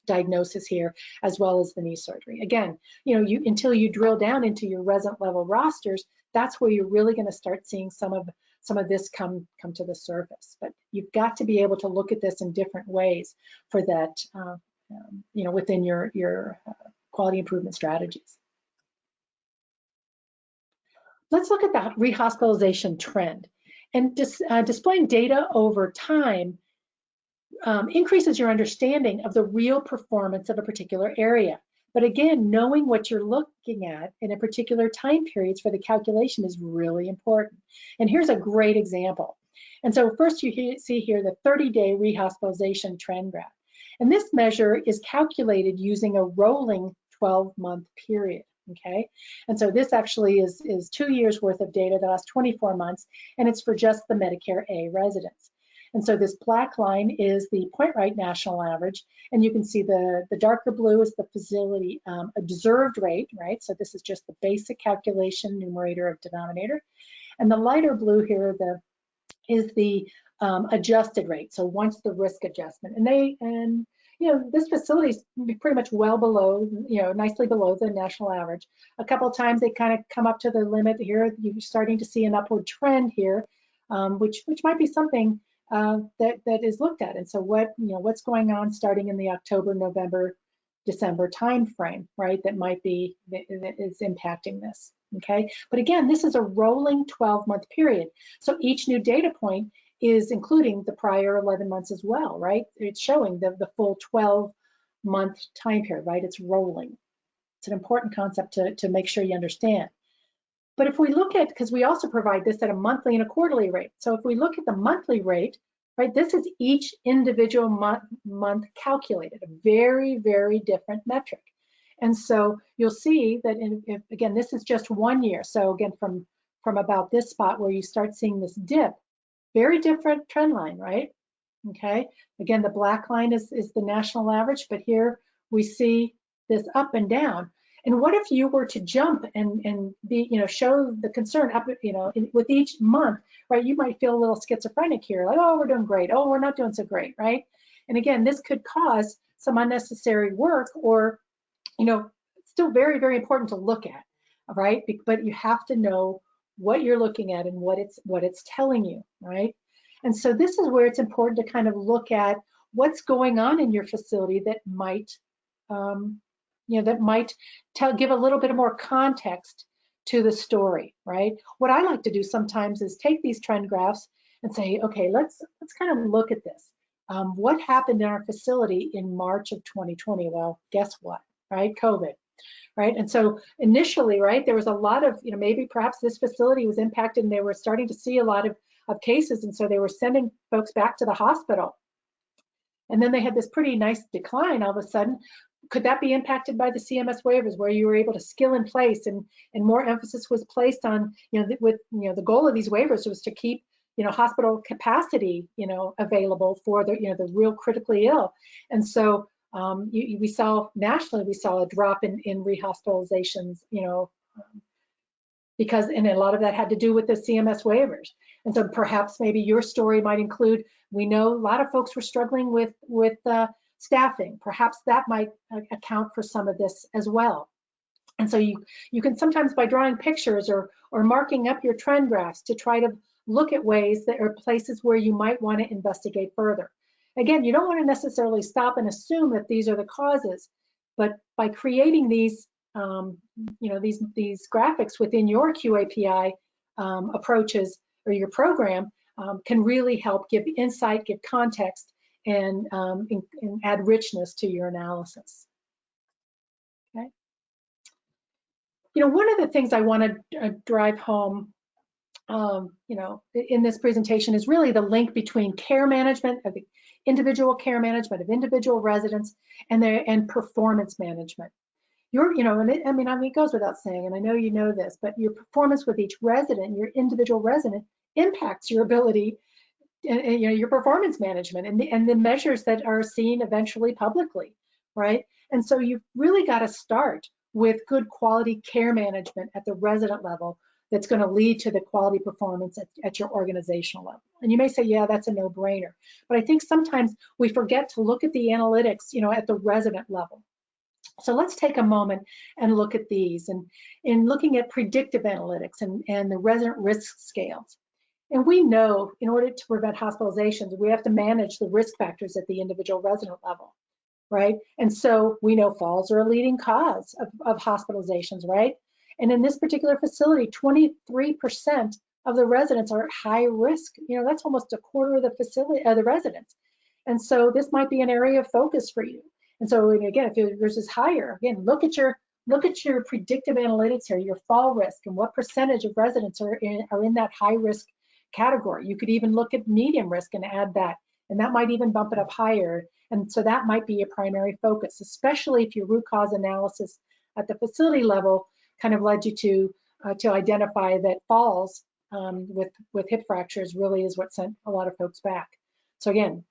diagnosis here, as well as the knee surgery. Again, until you drill down into your resident level rosters, that's where you're really going to start seeing some of this come to the surface. But you've got to be able to look at this in different ways for that, within your quality improvement strategies. Let's look at that rehospitalization trend. And displaying data over time increases your understanding of the real performance of a particular area. But again, knowing what you're looking at in a particular time periods for the calculation is really important. And here's a great example. And so first you see here the 30-day rehospitalization trend graph. And this measure is calculated using a rolling 12-month period, okay? And so this actually is 2 years worth of data that lasts 24 months, and it's for just the Medicare A residents. And so this black line is the PointRight national average, and you can see the darker blue is the facility observed rate, right? So this is just the basic calculation, numerator of denominator. And the lighter blue here is the adjusted rate, so once the risk adjustment. And this facility is pretty much well below, nicely below the national average. A couple of times they kind of come up to the limit here. You're starting to see an upward trend here, which might be something that is looked at. And so what's going on starting in the October, November, December time frame, right? That is impacting this. Okay, but again, this is a rolling 12-month period. So each new data point is including the prior 11 months as well, right? It's showing the full 12-month time period, right? It's rolling. It's an important concept to make sure you understand. But if we look at, because we also provide this at a monthly and a quarterly rate. So if we look at the monthly rate, right, this is each individual month calculated, a very, very different metric. And so you'll see that, again, this is just 1 year. So again, from about this spot where you start seeing this dip, very different trend line, right? Okay, again, the black line is the national average, but here we see this up and down. And what if you were to jump and be, show the concern up, with each month, right? You might feel a little schizophrenic here, like, oh, we're doing great. Oh, we're not doing so great, right? And again, this could cause some unnecessary work, or, still very, very important to look at. right? But you have to know what you're looking at and what it's telling you, right? And so this is where it's important to kind of look at what's going on in your facility that might, give a little bit more context to the story, right? What I like to do sometimes is take these trend graphs and say, okay, let's kind of look at this. What happened in our facility in March of 2020? Well, guess what, right? COVID, right? And so initially, right, there was a lot of, maybe perhaps this facility was impacted and they were starting to see a lot of cases, and so they were sending folks back to the hospital. And then they had this pretty nice decline all of a sudden. Could that be impacted by the CMS waivers, where you were able to skill in place and more emphasis was placed on, the goal of these waivers was to keep, hospital capacity, available for the real critically ill. And so we saw nationally, we saw a drop in rehospitalizations, because, and a lot of that had to do with the CMS waivers. And so perhaps maybe your story might include, we know a lot of folks were struggling with staffing. Perhaps that might account for some of this as well. And so you can sometimes, by drawing pictures or marking up your trend graphs, to try to look at ways that are places where you might want to investigate further. Again, you don't want to necessarily stop and assume that these are the causes, but by creating these these graphics within your QAPI approaches or your program can really help give insight, give context, and add richness to your analysis. Okay. One of the things I want to drive home, in this presentation is really the link between care management, of individual care management of individual residents, and performance management. It goes without saying, and I know you know this, but your performance with each resident, your individual resident, impacts your ability, your performance management and the measures that are seen eventually publicly, right? And so you've really got to start with good quality care management at the resident level that's going to lead to the quality performance at your organizational level. And you may say, yeah, that's a no-brainer. But I think sometimes we forget to look at the analytics, at the resident level. So let's take a moment and look at these. And in looking at predictive analytics and the resident risk scales. And we know in order to prevent hospitalizations, we have to manage the risk factors at the individual resident level, right? And so we know falls are a leading cause of hospitalizations, right? And in this particular facility, 23% of the residents are at high risk. That's almost a quarter of the facility, the residents. And so this might be an area of focus for you. And so again, if yours is higher, again, look at your predictive analytics here, your fall risk, and what percentage of residents are in that high risk category. You could even look at medium risk and add that, and that might even bump it up higher. And so that might be a primary focus, especially if your root cause analysis at the facility level kind of led you to identify that falls with hip fractures really is what sent a lot of folks back. So again,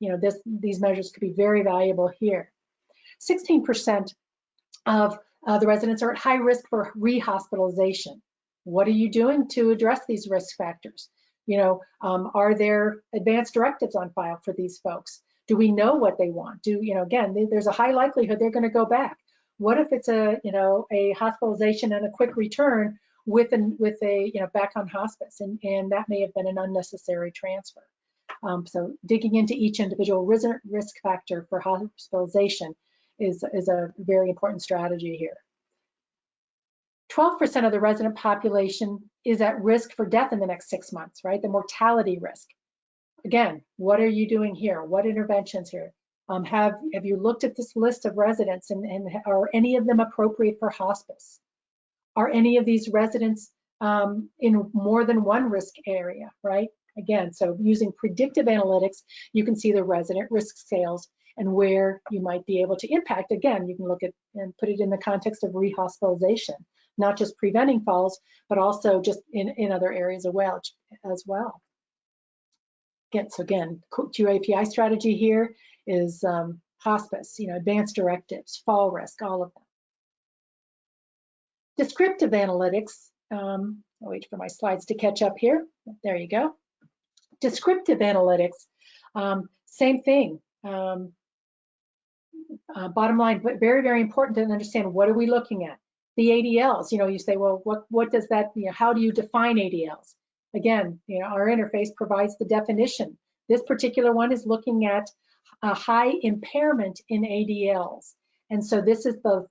these measures could be very valuable here. 16% of the residents are at high risk for rehospitalization. What are you doing to address these risk factors? Are there advanced directives on file for these folks? Do we know what they want? Again, there's a high likelihood they're going to go back. What if it's a hospitalization and a quick return with a back on hospice, and that may have been an unnecessary transfer. So digging into each individual risk factor for hospitalization is a very important strategy here. 12% of the resident population is at risk for death in the next 6 months, right? The mortality risk. Again, what are you doing here? What interventions here? Have you looked at this list of residents and are any of them appropriate for hospice? Are any of these residents in more than one risk area, right? Again, so using predictive analytics, you can see the resident risk scales and where you might be able to impact. Again, you can look at and put it in the context of rehospitalization, not just preventing falls, but also just in other areas as well. Again, QAPI strategy here is hospice, advanced directives, fall risk, all of them. Descriptive analytics, I'll wait for my slides to catch up here. There you go. Descriptive analytics, same thing. Bottom line, but very, very important to understand, what are we looking at? The ADLs, you say, well, what does that, how do you define ADLs? Again, our interface provides the definition. This particular one is looking at a high impairment in ADLs. And so this is the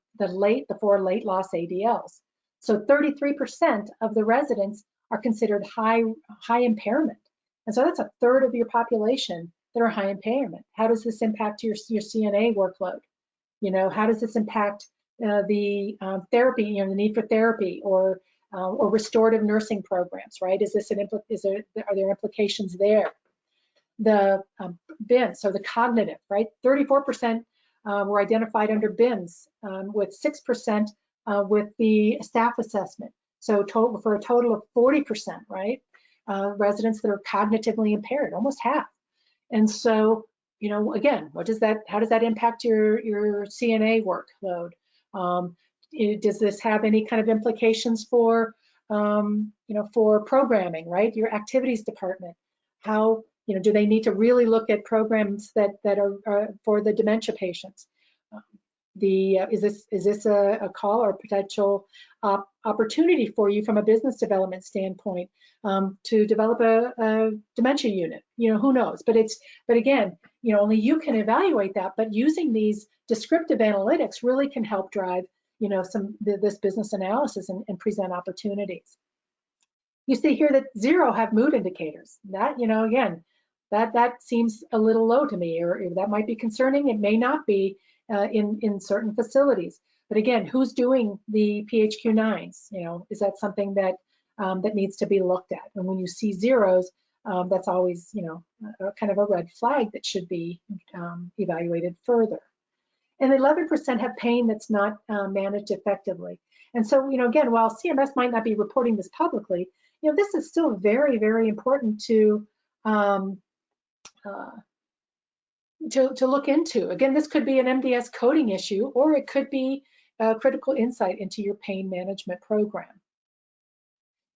4 late loss ADLs. So 33% of the residents are considered high impairment. And so that's a third of your population that are high impairment. How does this impact your CNA workload? How does this impact the therapy, the need for therapy or restorative nursing programs, right? Are there implications there? The BINs, so the cognitive, right? 34% were identified under BINs, with 6% with the staff assessment. So for a total of 40%, right? Residents that are cognitively impaired, almost half. And so, again, how does that impact your CNA workload? Does this have any kind of implications for, for programming, right? Your activities department, how, do they need to really look at programs that are for the dementia patients? Is this a call or potential opportunity for you from a business development standpoint to develop a dementia unit? Who knows? But again, only you can evaluate that. But using these descriptive analytics really can help drive this business analysis and present opportunities. You see here that 0 have mood indicators. That again, that seems a little low to me, or that might be concerning. It may not be in certain facilities. But again, who's doing the PHQ-9s? Is that something that that needs to be looked at? And when you see zeros, that's always kind of a red flag that should be evaluated further. And 11% have pain that's not managed effectively. And so, again, while CMS might not be reporting this publicly, this is still very, very important to look into. Again, this could be an MDS coding issue, or it could be a critical insight into your pain management program.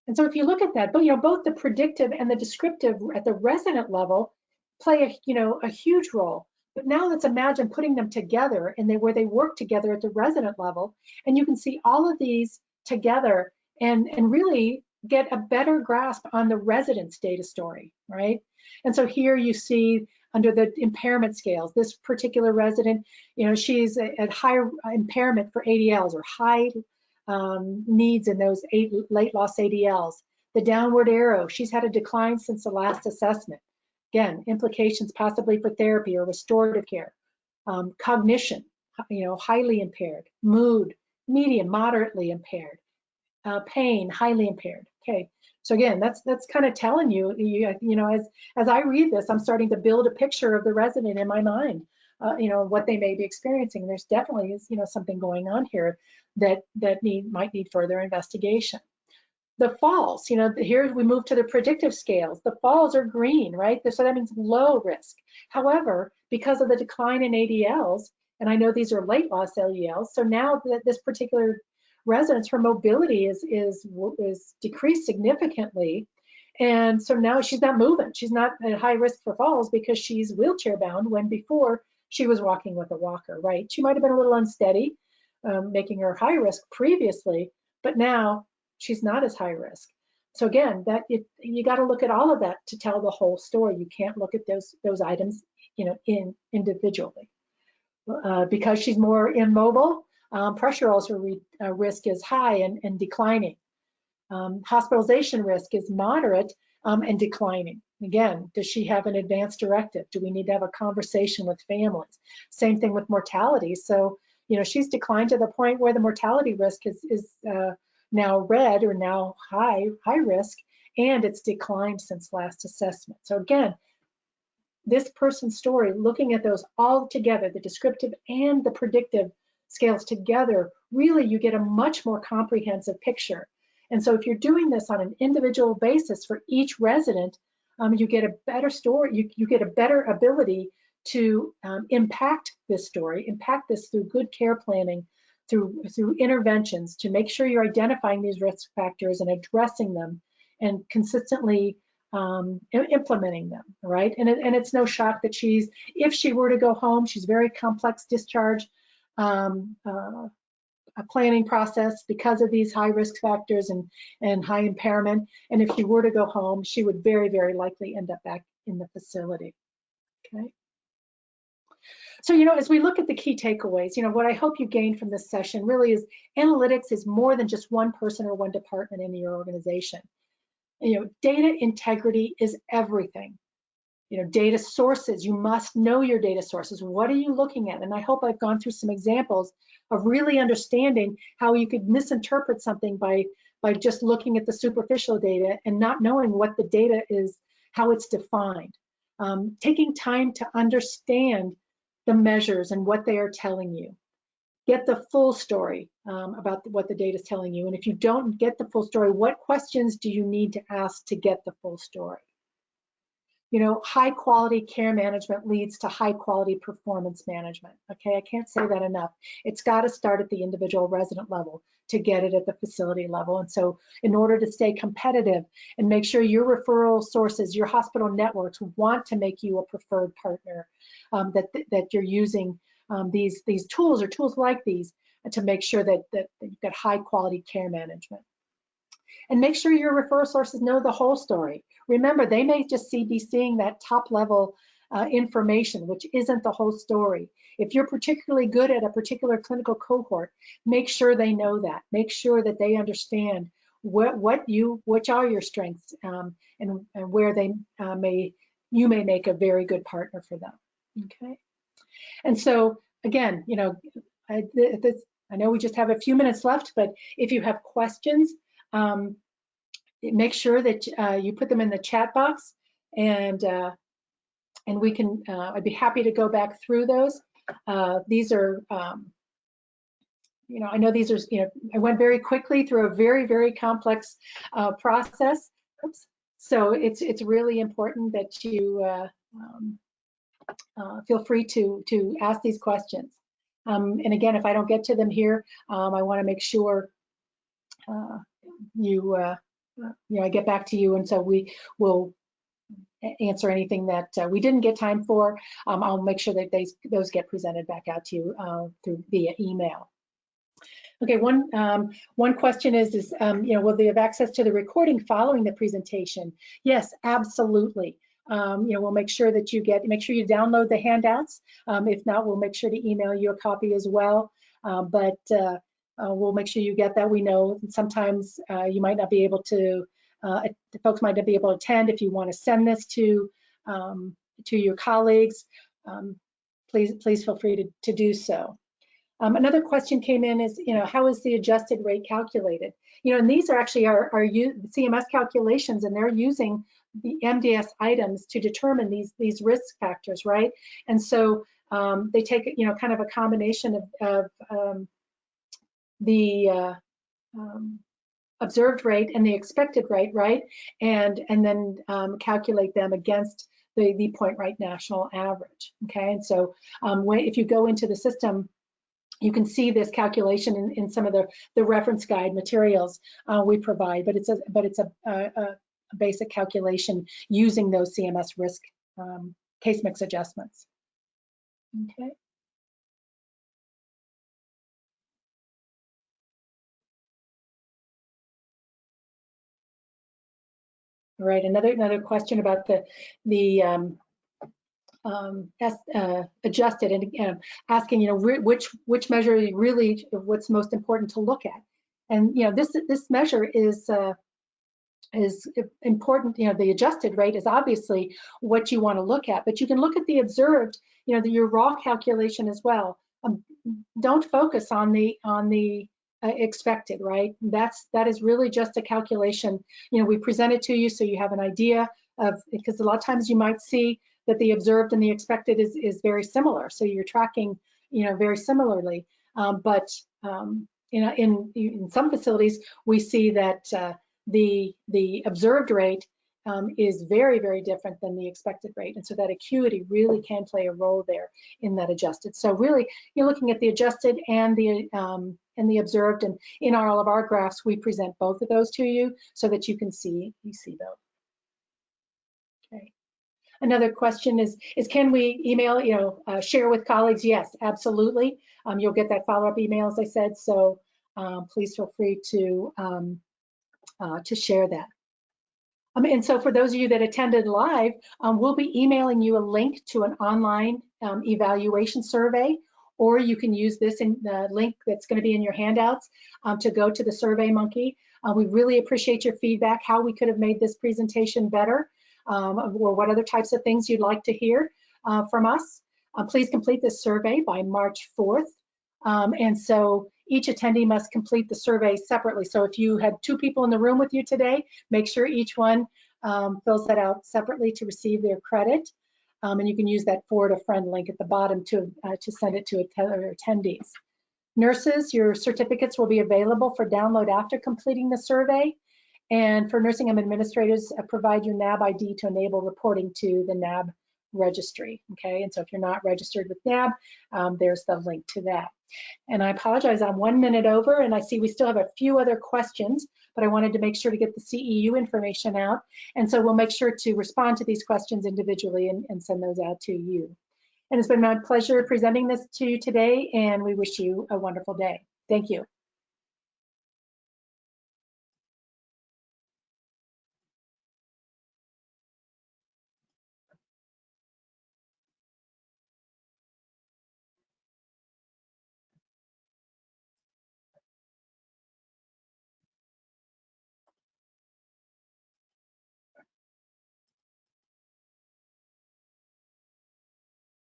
And so if you look at that, but both the predictive and the descriptive at the resident level play a huge role. But now let's imagine putting them together and where they work together at the resident level, and you can see all of these together and really get a better grasp on the resident's data story, right? And so here you see under the impairment scales, this particular resident, she's at high impairment for ADLs or high needs in those late loss ADLs. The downward arrow, she's had a decline since the last assessment. Again, implications possibly for therapy or restorative care. Cognition, highly impaired. Mood, medium, moderately impaired. Pain, highly impaired. Okay, so again, that's kind of telling you, as I read this, I'm starting to build a picture of the resident in my mind, what they may be experiencing. There's definitely something going on here that might need further investigation. The falls, here we move to the predictive scales. The falls are green, right? So that means low risk. However, because of the decline in ADLs, and I know these are late loss LELs, so now that this particular resident's, her mobility is decreased significantly, and so now she's not moving. She's not at high risk for falls because she's wheelchair bound, when before she was walking with a walker, right? She might have been a little unsteady, making her high risk previously, but now she's not as high risk. So again, you got to look at all of that to tell the whole story. You can't look at those items, individually. Because she's more immobile, pressure ulcer risk is high and declining. Hospitalization risk is moderate and declining. Again, does she have an advanced directive? Do we need to have a conversation with families? Same thing with mortality. So, she's declined to the point where the mortality risk is now red, or now high risk, and it's declined since last assessment. So again, this person's story, looking at those all together, the descriptive and the predictive scales together, really you get a much more comprehensive picture. And so if you're doing this on an individual basis for each resident, you get a better story, you get a better ability to impact this story, impact this through good care planning, through interventions to make sure you're identifying these risk factors and addressing them and consistently implementing them, right? And it's no shock that if she were to go home, she's very complex discharge planning process because of these high risk factors and high impairment. And if she were to go home, she would very, very likely end up back in the facility. Okay. So, as we look at the key takeaways, what I hope you gain from this session really is analytics is more than just one person or one department in your organization. Data integrity is everything. Data sources, you must know your data sources. What are you looking at? And I hope I've gone through some examples of really understanding how you could misinterpret something by just looking at the superficial data and not knowing what the data is, how it's defined. Taking time to understand the measures and what they are telling you. Get the full story about what the data is telling you. And if you don't get the full story, what questions do you need to ask to get the full story? High quality care management leads to high quality performance management. Okay, I can't say that enough. It's got to start at the individual resident level to get it at the facility level. And so in order to stay competitive and make sure your referral sources, your hospital networks want to make you a preferred partner, that you're using these tools or tools like these to make sure that you've got high quality care management. And make sure your referral sources know the whole story. Remember, they may just be seeing that top level information, which isn't the whole story. If you're particularly good at a particular clinical cohort, make sure they know that. Make sure that they understand which are your strengths and where you may make a very good partner for them. Okay. And so again, I know we just have a few minutes left, but if you have questions, make sure that you put them in the chat box, and we can. I'd be happy to go back through those. These are, I know these are. I went very quickly through a very, very complex process. Oops. So it's really important that you feel free to ask these questions. And again, if I don't get to them here, I want to make sure I get back to you, and so we will answer anything that we didn't get time for. I'll make sure that those get presented back out to you via email. Okay, one question is will they have access to the recording following the presentation? Yes, absolutely. We'll make sure that make sure you download the handouts. If not, we'll make sure to email you a copy as well. We'll make sure you get that. We know sometimes you might not be able to, folks might not be able to attend. If you want to send this to your colleagues, please feel free to do so. Another question came in is, how is the adjusted rate calculated? And these are actually our CMS calculations, and they're using the MDS items to determine these risk factors, right? And so they take, kind of a combination of the observed rate and the expected rate, right? And then calculate them against the PointRight national average. Okay, and so if you go into the system, you can see this calculation in some of the reference guide materials we provide, but it's a basic calculation using those CMS risk case mix adjustments. Okay. All right, another question about the adjusted, and asking, which measure really what's most important to look at. And this measure is important. The adjusted rate is obviously what you want to look at, but you can look at the observed, your raw calculation as well. Don't focus on the expected, right? That is really just a calculation. We present it to you so you have an idea of, because a lot of times you might see that the observed and the expected is very similar, so you're tracking very similarly. But in some facilities we see that the observed rate is very, very different than the expected rate, and so that acuity really can play a role there in that adjusted. So really, you're looking at the adjusted and the observed, and in all of our graphs we present both of those to you so that you can see those. Okay. Another question is can we email, share with colleagues? Yes, absolutely. You'll get that follow-up email, as I said. So please feel free to share that. And so for those of you that attended live, we'll be emailing you a link to an online evaluation survey, or you can use this in the link that's going to be in your handouts to go to the SurveyMonkey. We really appreciate your feedback, how we could have made this presentation better, or what other types of things you'd like to hear from us. Please complete this survey by March 4th. And so each attendee must complete the survey separately. So if you had 2 people in the room with you today, make sure each one fills that out separately to receive their credit. And you can use that forward a friend link at the bottom to send it to attendees. Nurses, your certificates will be available for download after completing the survey. And for nursing home administrators, provide your NAB ID to enable reporting to the NAB registry. Okay, and so if you're not registered with NAB, there's the link to that. And I apologize, I'm 1 minute over, and I see we still have a few other questions, but I wanted to make sure to get the CEU information out. And so we'll make sure to respond to these questions individually and send those out to you. And it's been my pleasure presenting this to you today, and we wish you a wonderful day. Thank you.